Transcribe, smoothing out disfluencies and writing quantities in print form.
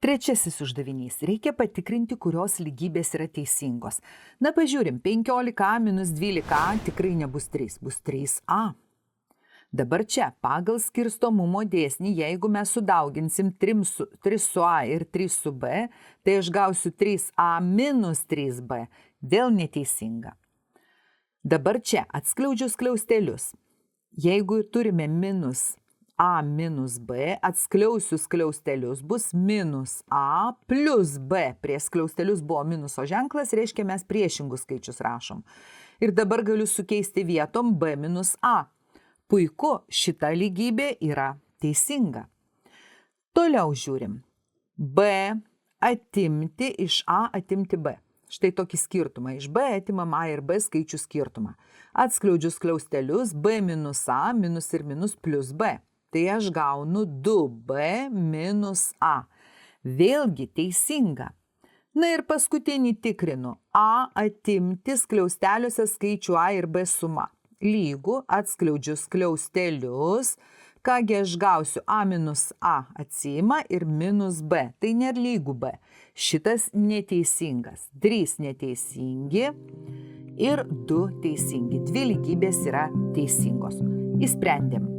Trečiasis uždavinys. Reikia patikrinti, kurios lygybės yra teisingos. Na, pažiūrim, 15a minus 12a tikrai nebus 3, bus 3a. Dabar čia, pagal skirstomumo dėsnį, jeigu mes sudauginsim 3 su a ir 3 su b, tai aš gausiu 3a minus 3b. Vėl neteisinga. Dabar čia, atskliaudžiu skliaustelius. Jeigu turime minus a minus b, atskliausiu skliaustelius, bus minus a plus b. Prie skliaustelius buvo minuso ženklas, reiškia mes priešingus skaičius rašom. Ir dabar galiu sukeisti vietom b minus a. Puiku, šita lygybė yra teisinga. Toliau žiūrim. B atimti iš a atimti b. Štai tokį skirtumą. Iš b atimam a ir b skaičių skirtumą. Atskliaudžiu skliaustelius, b minus a, minus ir minus plus b. Tai aš gaunu 2b minus a. Vėlgi teisinga. Na ir paskutinį tikrinu. A atimti skliausteliuose skaičių a ir b suma. Lygu, atskliaudžiu skliaustelius. Kągi aš gausiu, a minus a atsiima ir minus b. Tai nėra lygu b. Šitas neteisingas. 3 neteisingi ir 2 teisingi. 2 lygybės yra teisingos. Įsprendėm.